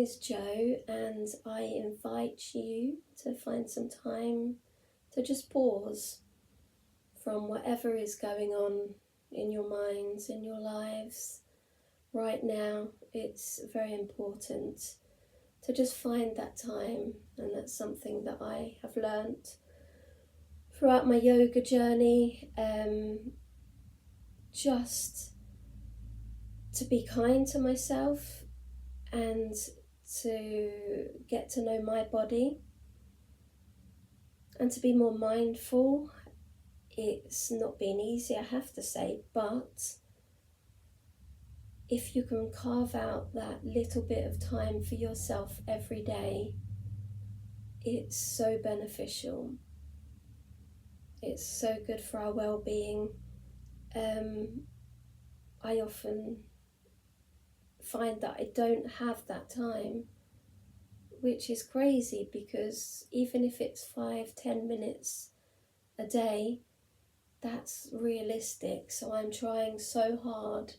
is Jo, and I invite you to find some time to just pause from whatever is going on in your minds, in your lives. Right now, it's very important to just find that time, and that's something that I have learnt throughout my yoga journey, just to be kind to myself and to get to know my body and to be more mindful. It's not been easy, I have to say, but if you can carve out that little bit of time for yourself every day, it's so beneficial. It's so good for our well-being. I often find that I don't have that time, which is crazy, because even if it's 5-10 minutes a day, that's realistic. So I'm trying so hard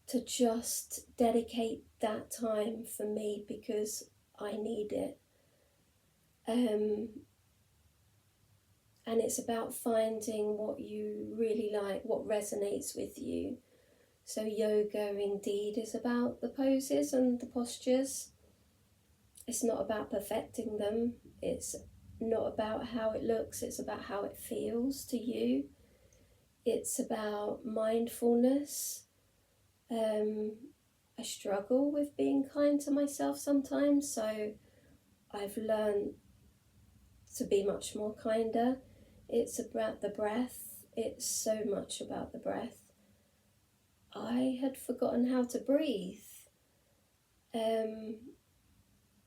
to just dedicate that time for me, because I need it. And it's about finding what you really like, what resonates with you. So yoga indeed is about the poses and the postures. It's not about perfecting them. It's not about how it looks. It's about how it feels to you. It's about mindfulness. I struggle with being kind to myself sometimes, so I've learned to be much more kinder. It's about the breath. It's so much about the breath. I had forgotten how to breathe,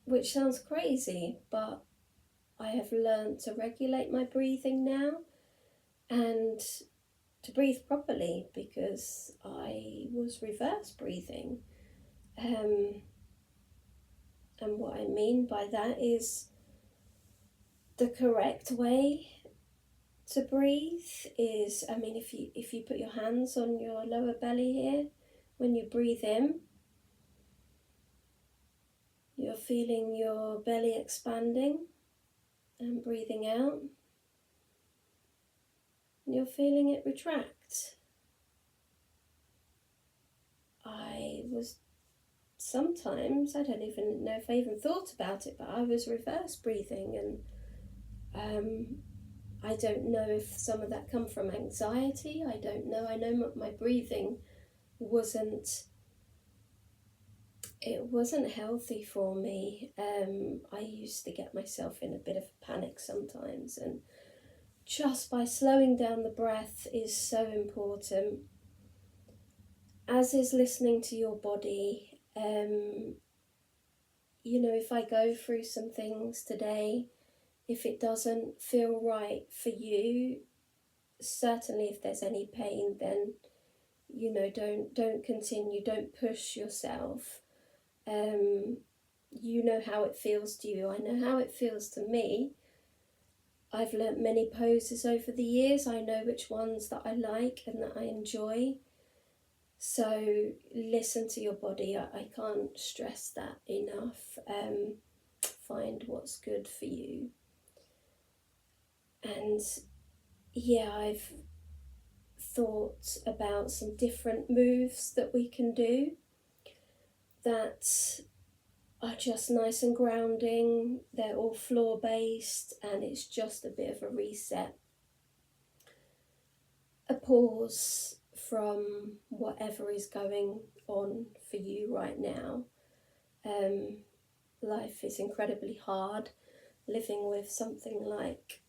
which sounds crazy, but I have learned to regulate my breathing now and to breathe properly, because I was reverse breathing. And what I mean by that is the correct way to breathe is, if you put your hands on your lower belly here, when you breathe in, you're feeling your belly expanding, and breathing out, you're feeling it retract. Sometimes, I don't even know if I even thought about it, but I was reverse breathing, and I don't know if some of that come from anxiety. I don't know. I know my breathing wasn't healthy for me. I used to get myself in a bit of a panic sometimes, and just by slowing down the breath is so important, as is listening to your body. If I go through some things today, if it doesn't feel right for you, certainly if there's any pain, then don't continue, don't push yourself. You know how it feels to you, I know how it feels to me. I've learnt many poses over the years. I know which ones that I like and that I enjoy. So listen to your body. I can't stress that enough. Find what's good for you. And yeah, I've thought about some different moves that we can do that are just nice and grounding. They're all floor based, and it's just a bit of a reset, a pause from whatever is going on for you right now. Life is incredibly hard. Living with something like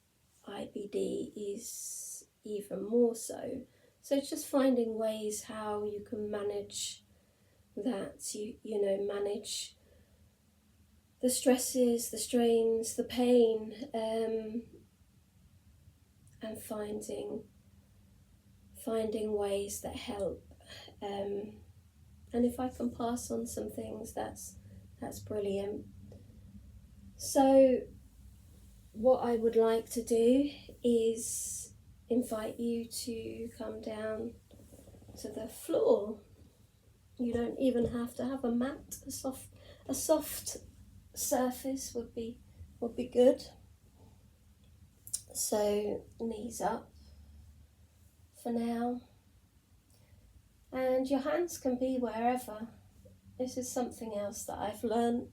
IBD is even more so. So it's just finding ways how you can manage that, manage the stresses, the strains, the pain, and finding ways that help. And if I can pass on some things, that's brilliant. So what I would like to do is invite you to come down to the floor. You don't even have to have a mat, a soft surface would be good. So knees up for now, and your hands can be wherever. This is something else that I've learned,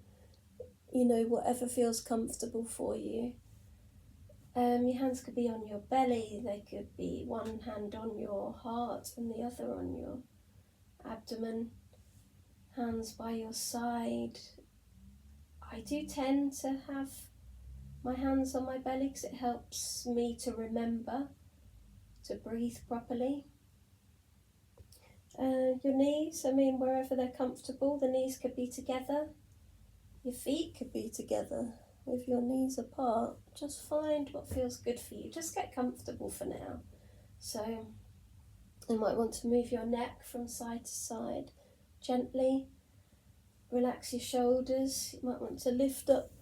whatever feels comfortable for you. Your hands could be on your belly, they could be one hand on your heart and the other on your abdomen, hands by your side. I do tend to have my hands on my belly because it helps me to remember to breathe properly. Your knees, wherever they're comfortable, the knees could be together. Your feet could be together with your knees apart. Just find what feels good for you. Just get comfortable for now. So you might want to move your neck from side to side gently. Relax your shoulders. You might want to lift up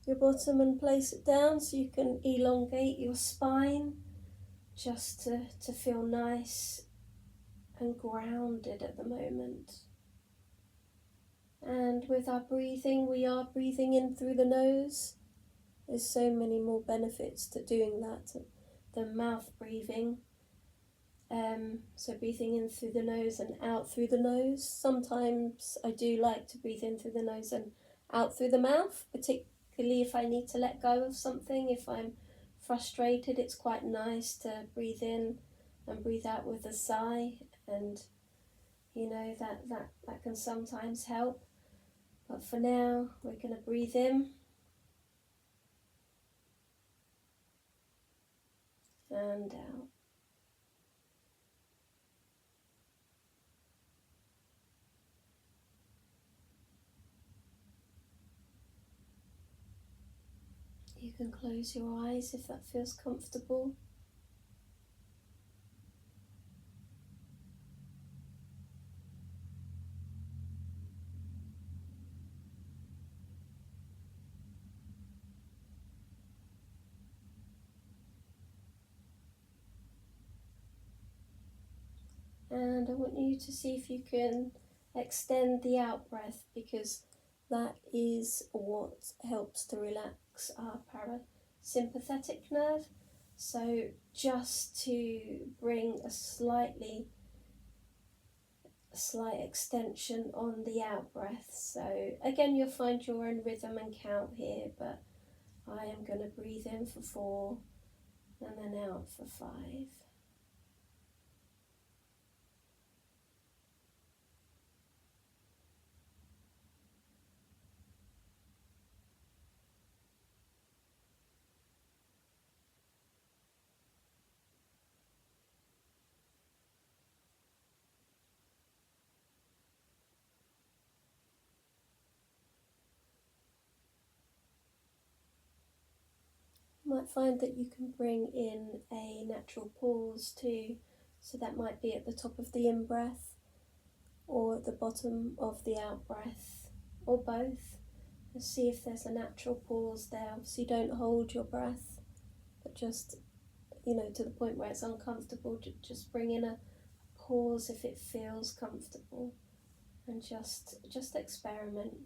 your bottom and place it down so you can elongate your spine, just to feel nice and grounded at the moment. And with our breathing, we are breathing in through the nose. There's so many more benefits to doing that than mouth breathing. So breathing in through the nose and out through the nose. Sometimes I do like to breathe in through the nose and out through the mouth, particularly if I need to let go of something. If I'm frustrated, it's quite nice to breathe in and breathe out with a sigh, and that can sometimes help. But for now, we're going to breathe in and out. You can close your eyes if that feels comfortable. And I want you to see if you can extend the out breath, because that is what helps to relax our parasympathetic nerve. So just to bring a slight extension on the out breath. So again, you'll find your own rhythm and count here, but I am going to breathe in for 4 and then out for 5. You might find that you can bring in a natural pause too, so that might be at the top of the in-breath or at the bottom of the out-breath, or both. And see if there's a natural pause there. Obviously don't hold your breath, but just, to the point where it's uncomfortable, just bring in a pause if it feels comfortable, and just experiment.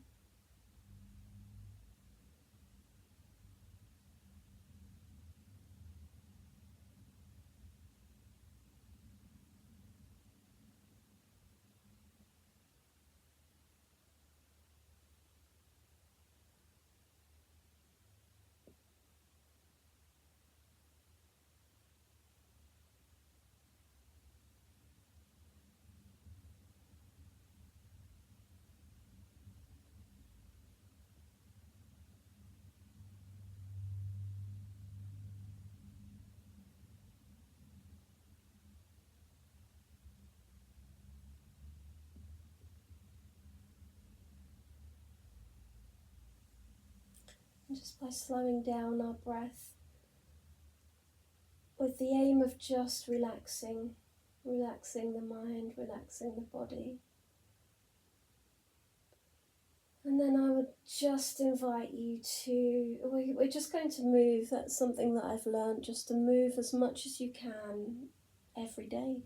And just by slowing down our breath, with the aim of just relaxing the mind, relaxing the body. And then I would just invite you to, we're just going to move. That's something that I've learned, just to move as much as you can every day,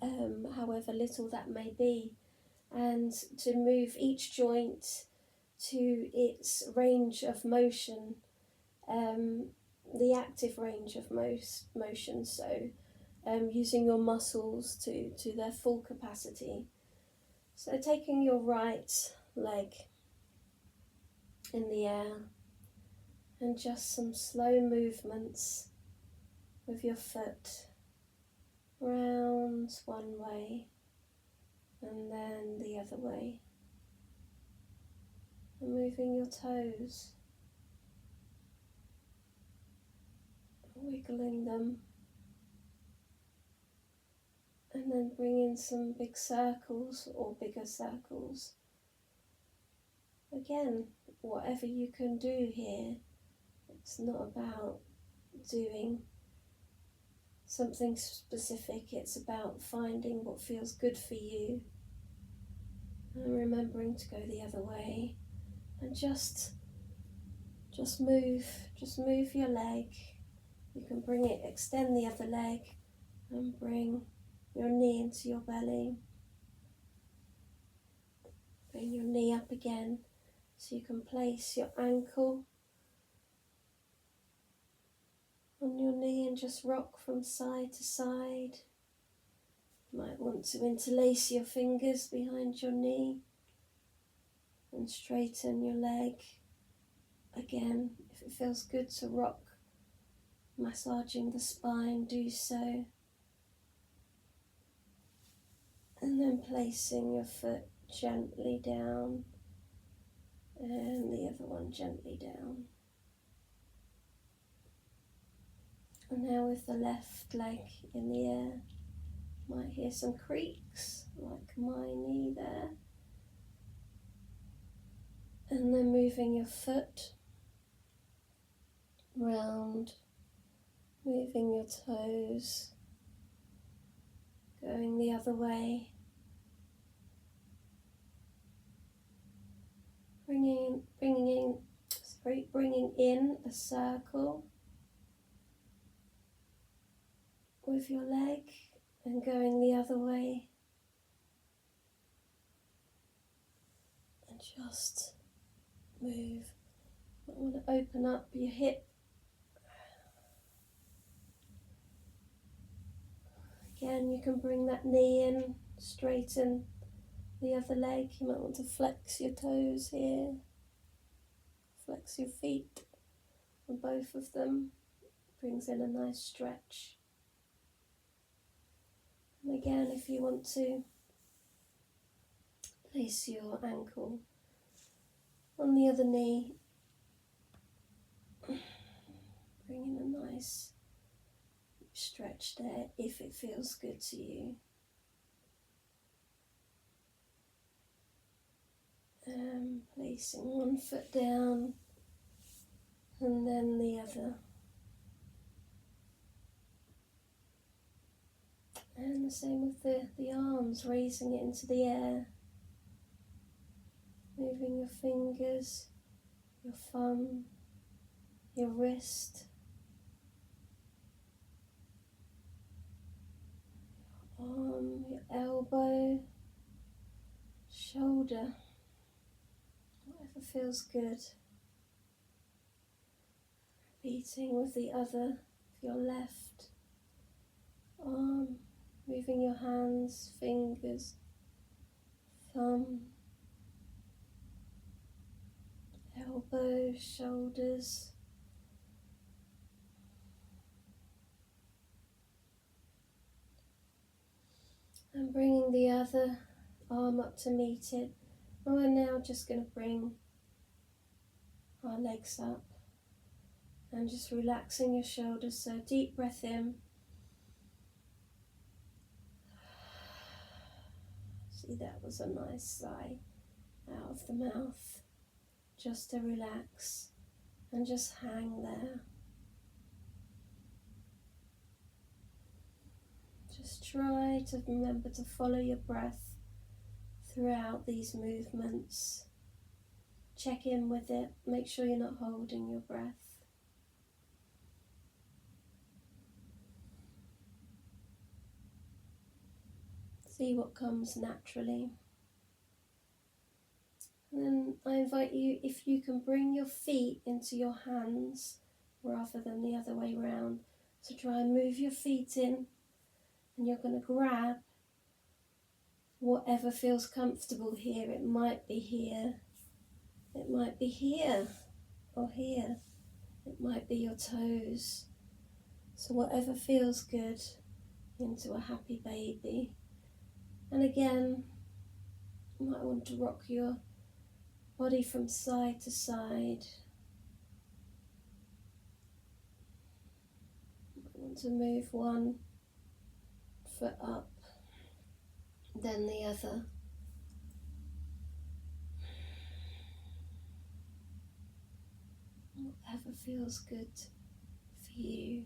however little that may be, and to move each joint to its range of motion, the active range of motion, so using your muscles to their full capacity. So taking your right leg in the air and just some slow movements with your foot round one way and then the other way, and moving your toes, wiggling them, and then bring in some big circles or bigger circles. Again, whatever you can do here, it's not about doing something specific, it's about finding what feels good for you and remembering to go the other way, and just move your leg. You can extend the other leg and bring your knee into your belly. Bring your knee up again so you can place your ankle on your knee and just rock from side to side. You might want to interlace your fingers behind your knee and straighten your leg. Again, if it feels good to rock, massaging the spine, do so. And then placing your foot gently down and the other one gently down. And now with the left leg in the air, you might hear some creaks like my knee there. And then moving your foot round, moving your toes, going the other way, bringing in a circle with your leg and going the other way, and just move. I want to open up your hip. Again, you can bring that knee in, straighten the other leg. You might want to flex your toes here, flex your feet on both of them. Brings in a nice stretch. And again, if you want to, place your ankle on the other knee. Bring in a nice stretch there if it feels good to you. Placing one foot down and then the other. And the same with the arms, raising it into the air. Moving your fingers, your thumb, your wrist, your arm, your elbow, shoulder, whatever feels good. Repeating with the other, your left arm, moving your hands, fingers, thumb, elbow, shoulders. And bringing the other arm up to meet it. And we're now just going to bring our legs up and just relaxing your shoulders. So deep breath in. See, that was a nice sigh out of the mouth. Just to relax and just hang there. Just try to remember to follow your breath throughout these movements. Check in with it, make sure you're not holding your breath. See what comes naturally. And then I invite you, if you can, bring your feet into your hands rather than the other way round. So try and move your feet in, and you're going to grab whatever feels comfortable here. It might be here, it might be here or here, it might be your toes. So whatever feels good, into a happy baby. And again, you might want to rock your body from side to side. You might want to move one foot up, then the other. Whatever feels good for you.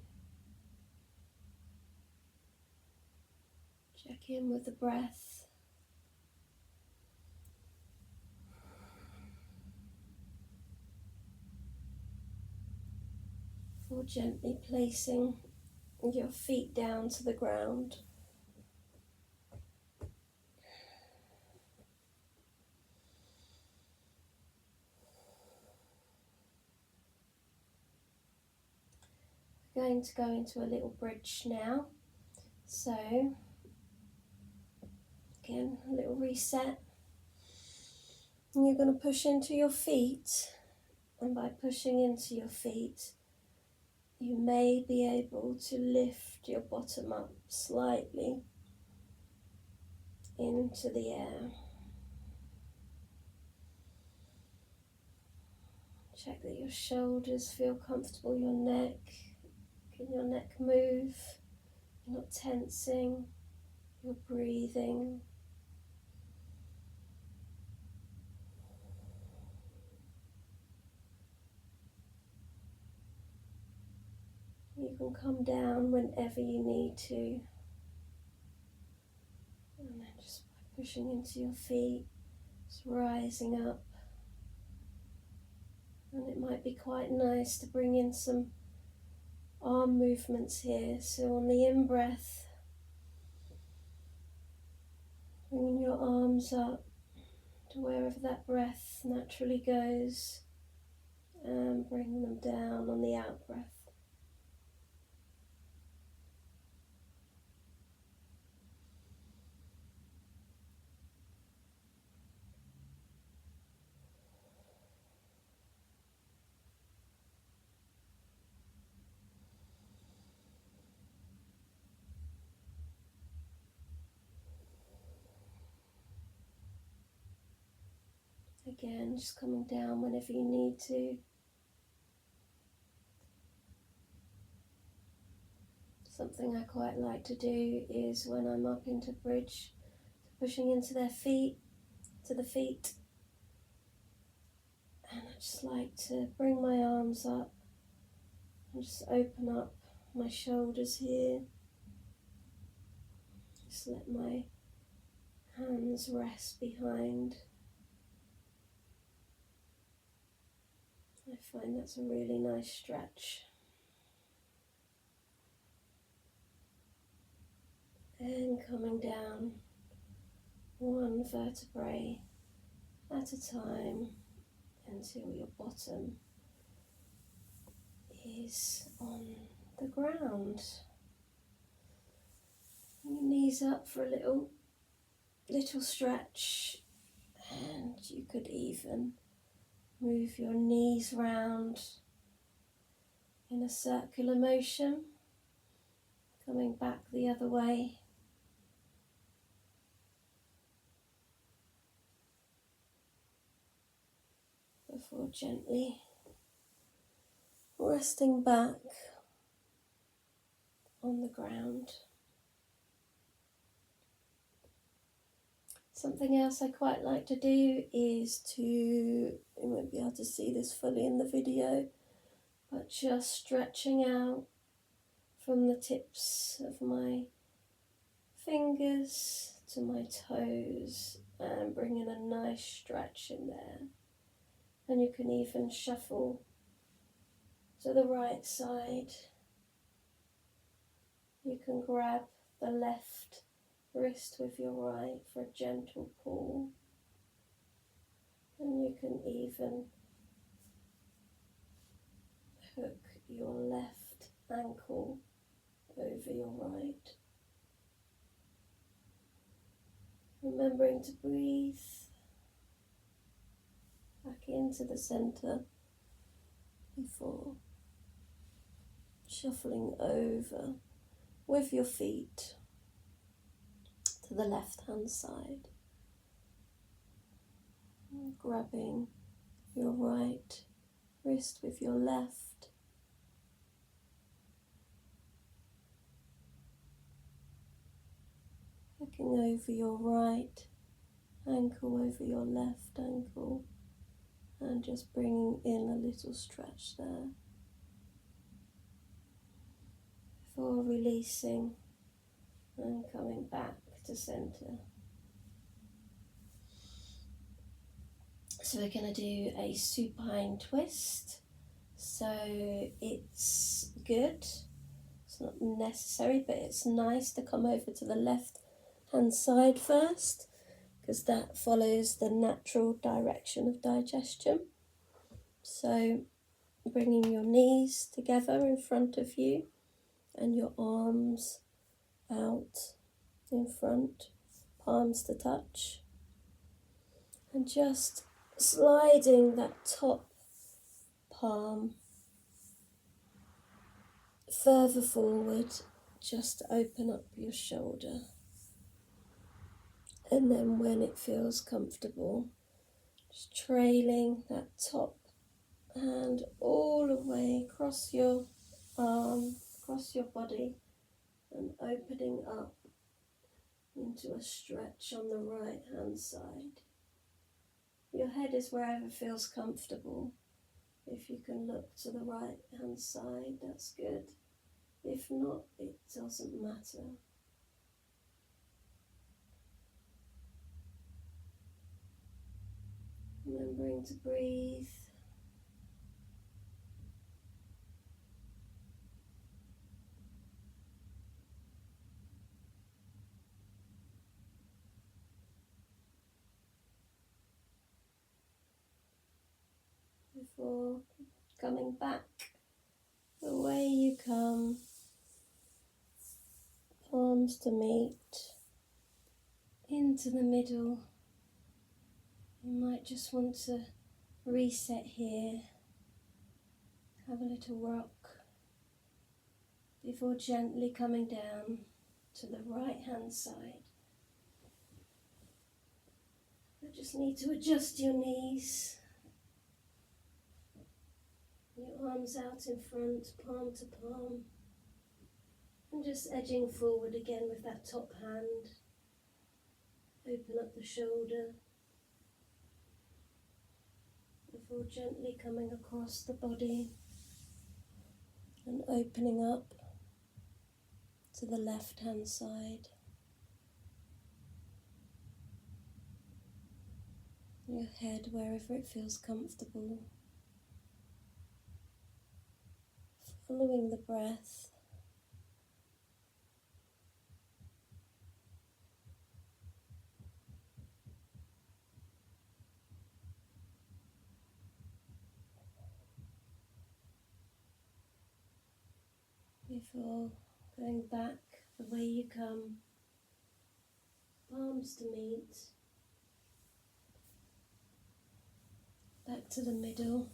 Check in with the breath. Before gently placing your feet down to the ground. We're going to go into a little bridge now. So, again, a little reset. And you're going to push into your feet. And by pushing into your feet, you may be able to lift your bottom up slightly into the air. Check that your shoulders feel comfortable, your neck. Can your neck move? You're not tensing, you're breathing. You can come down whenever you need to. And then just by pushing into your feet, just rising up. And it might be quite nice to bring in some arm movements here. So on the in-breath, bringing your arms up to wherever that breath naturally goes, and bring them down on the out-breath. Again, just coming down whenever you need to. Something I quite like to do is when I'm up into bridge, pushing into their feet, to the feet. And I just like to bring my arms up and just open up my shoulders here. Just let my hands rest behind. I find that's a really nice stretch. And coming down one vertebrae at a time until your bottom is on the ground. Your knees up for a little stretch, and you could even move your knees round in a circular motion, coming back the other way. Before gently resting back on the ground. Something else I quite like to do is you won't be able to see this fully in the video, but just stretching out from the tips of my fingers to my toes and bringing a nice stretch in there. And you can even shuffle to the right side. You can grab the left wrist with your right for a gentle pull. And you can even hook your left ankle over your right. Remembering to breathe back into the centre before shuffling over with your feet to the left hand side. And grabbing your right wrist with your left. Looking over your right ankle over your left ankle and just bringing in a little stretch there before releasing and coming back to centre. So we're going to do a supine twist. So it's good, it's not necessary, but it's nice to come over to the left hand side first, because that follows the natural direction of digestion. So bringing your knees together in front of you and your arms out in front, palms to touch, and just sliding that top palm further forward just to open up your shoulder. And then when it feels comfortable, just trailing that top hand all the way across your arm, across your body, and opening up into a stretch on the right hand side. Your head is wherever feels comfortable. If you can look to the right hand side, that's good. If not, it doesn't matter. Remembering to breathe. Before coming back the way you come, palms to meet, into the middle. You might just want to reset here, have a little rock before gently coming down to the right hand side. You just need to adjust your knees, your arms out in front, palm to palm, and just edging forward again with that top hand. Open up the shoulder before gently coming across the body and opening up to the left hand side. Your head wherever it feels comfortable. Following the breath. Before going back the way you come, palms to meet, back to the middle,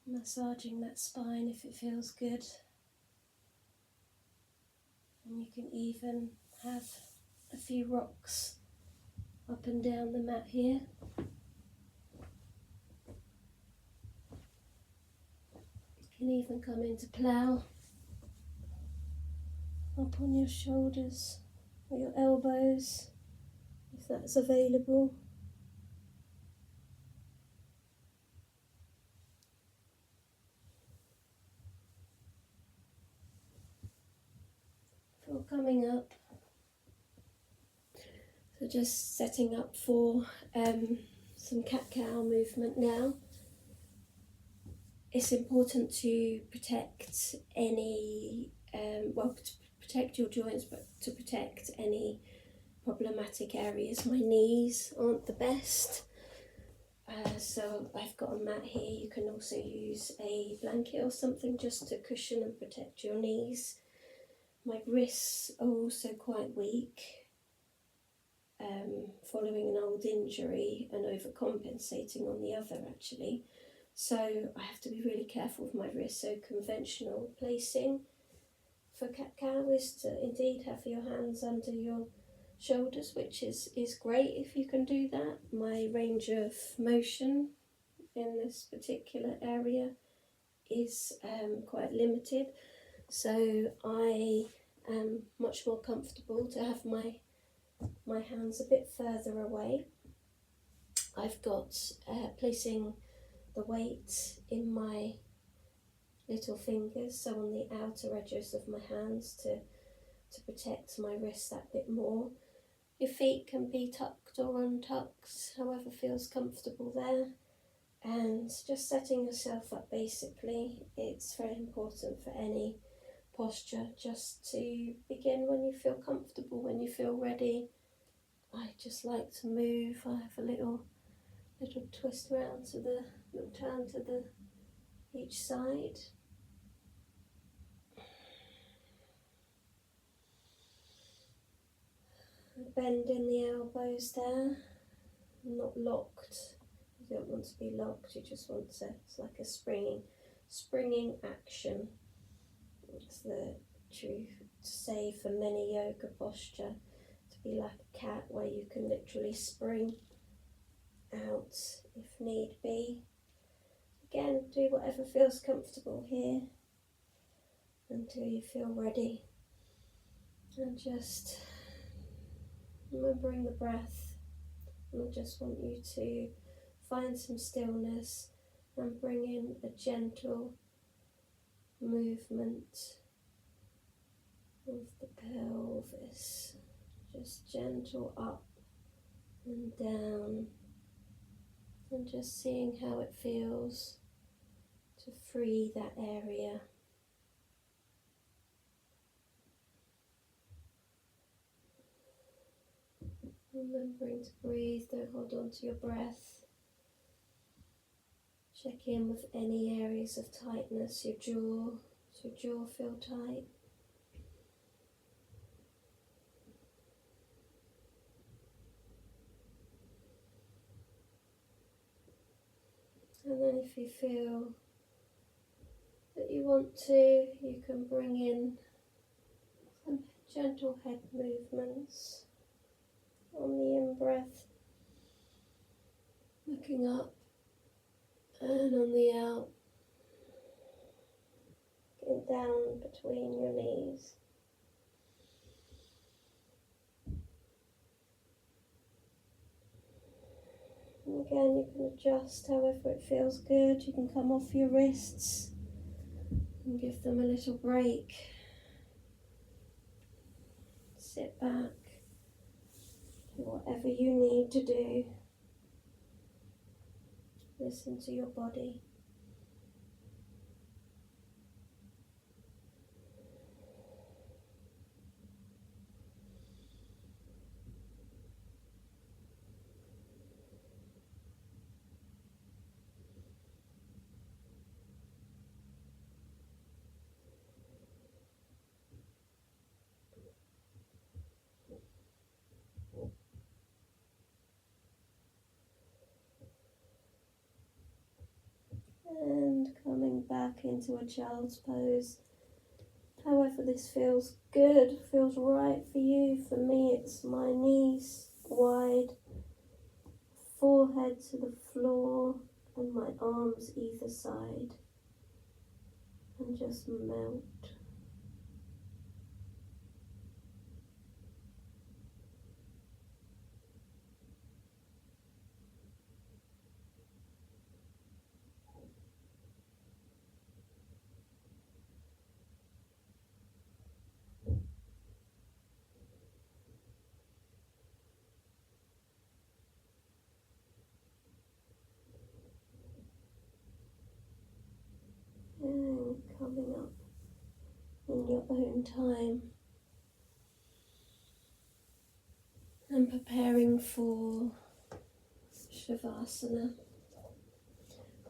massaging that spine if it feels good, and you can even have a few rocks up and down the mat here. You can even come into plough, up on your shoulders or your elbows, if that's available. Before coming up, so just setting up for some cat-cow movement now. It's important to protect any, to protect your joints, but to protect any problematic areas. My knees aren't the best. So I've got a mat here. You can also use a blanket or something just to cushion and protect your knees. My wrists are also quite weak, following an old injury and overcompensating on the other actually. So I have to be really careful with my wrists. So conventional placing for cat-cow is to indeed have your hands under your shoulders, which is great if you can do that. My range of motion in this particular area is quite limited, so I am much more comfortable to have my hands a bit further away. I've got placing the weight in my little fingers, so on the outer edges of my hands to protect my wrists that bit more. Your feet can be tucked or untucked, however feels comfortable there. And just setting yourself up basically. It's very important for any posture just to begin when you feel comfortable, when you feel ready. I just like to move. I have a little twist around to the little turn to the each side. Bend in the elbows there, not locked. You don't want to be locked, you just want to, it's like a springing action. It's the truth to say for many yoga posture, to be like a cat where you can literally spring out if need be. Again, do whatever feels comfortable here until you feel ready. And just remembering the breath. And I just want you to find some stillness and bring in a gentle movement of the pelvis, just gentle up and down, and just seeing how it feels to free that area. Remembering to breathe, don't hold on to your breath. Check in with any areas of tightness, your jaw. Does your jaw feel tight? And then if you feel that you want to, you can bring in some gentle head movements on the in-breath, looking up, and on the out, getting down between your knees. And again, you can adjust however it feels good. You can come off your wrists and give them a little break. Sit back, do whatever you need to do. Listen to your body. And coming back into a child's pose. However this feels good, feels right for you. For me, it's my knees wide, forehead to the floor, and my arms either side. And just melt. And coming up in your own time. down for Shavasana.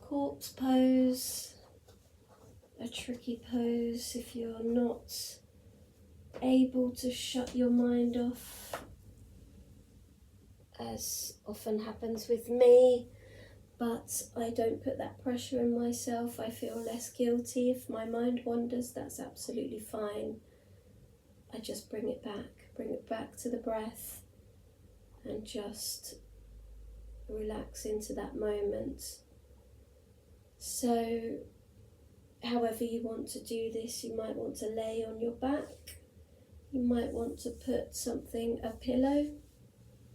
Corpse pose, a tricky pose if you're not able to shut your mind off, as often happens with me, but I don't put that pressure on myself. I feel less guilty if my mind wanders. That's absolutely fine. I just bring it back to the breath, and just relax into that moment. So however you want to do this, you might want to lay on your back, you might want to put something, a pillow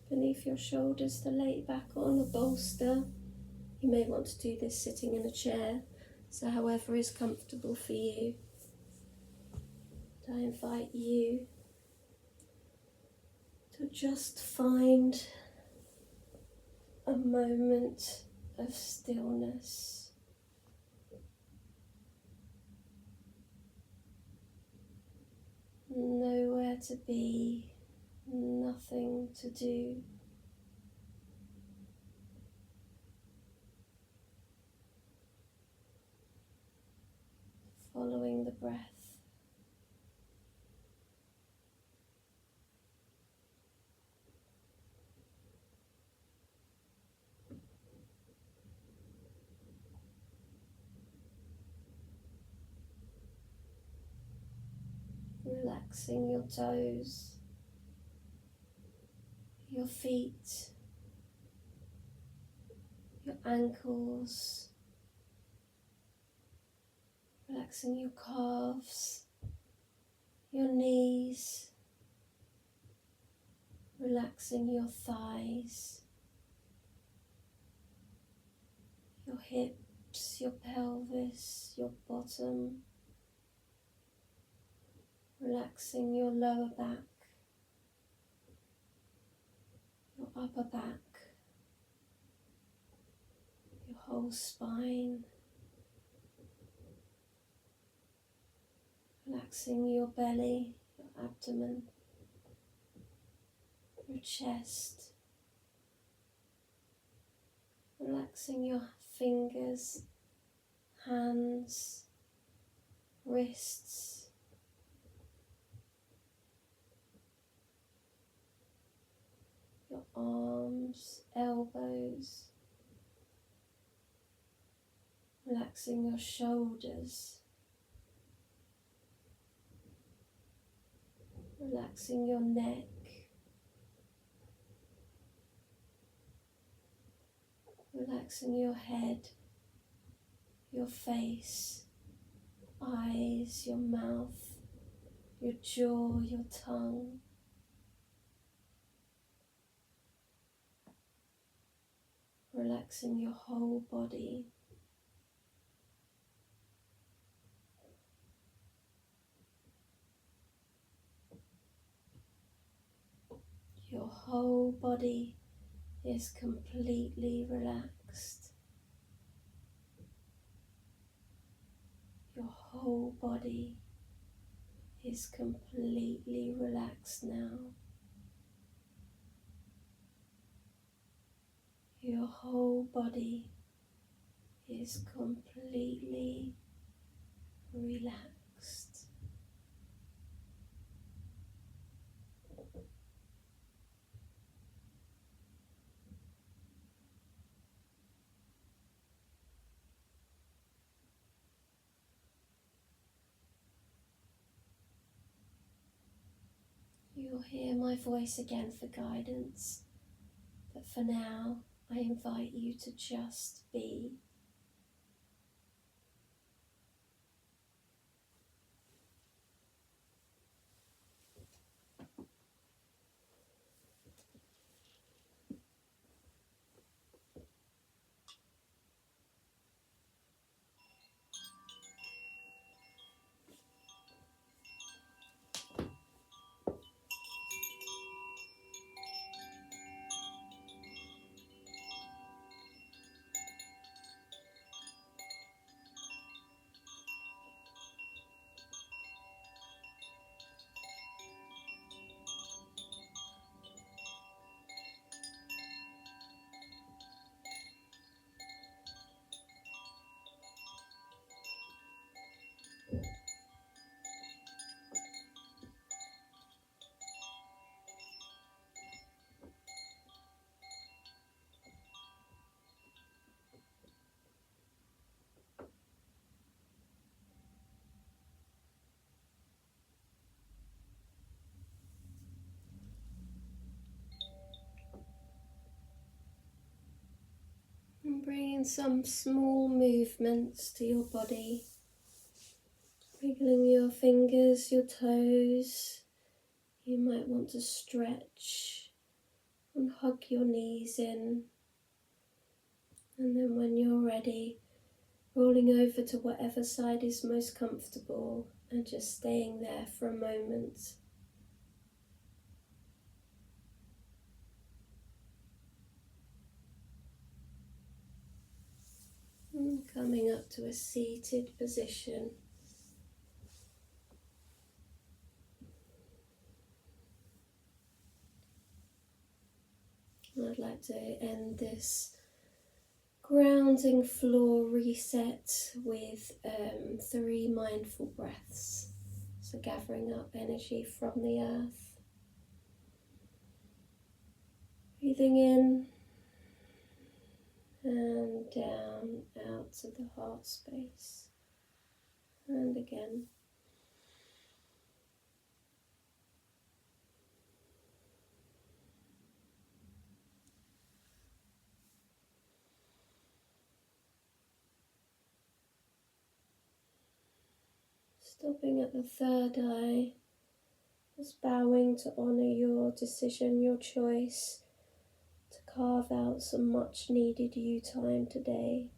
beneath your shoulders to lay back on, a bolster. You may want to do this sitting in a chair, so however is comfortable for you. I invite you to just find a moment of stillness. Nowhere to be, nothing to do. Following the breath. Relaxing your toes, your feet, your ankles, relaxing your calves, your knees, relaxing your thighs, your hips, your pelvis, your bottom, relaxing your lower back, your upper back, your whole spine, relaxing your belly, your abdomen, your chest, relaxing your fingers, hands, wrists, your arms, elbows, relaxing your shoulders, relaxing your neck, relaxing your head, your face, eyes, your mouth, your jaw, your tongue. Relaxing your whole body. Your whole body is completely relaxed. Your whole body is completely relaxed now. Your whole body is completely relaxed. You'll hear my voice again for guidance, but for now, I invite you to just be. Bringing some small movements to your body. Wiggling your fingers, your toes. You might want to stretch and hug your knees in. And then when you're ready, rolling over to whatever side is most comfortable and just staying there for a moment. And coming up to a seated position. I'd like to end this grounding floor reset with 3 mindful breaths. So gathering up energy from the earth. Breathing in and down out to the heart space. And again. Stopping at the third eye, just bowing to honour your decision, your choice to carve out some much needed you time today.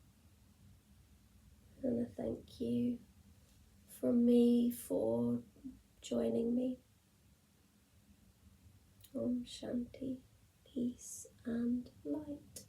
And a thank you from me for joining me. Om Shanti, peace and light.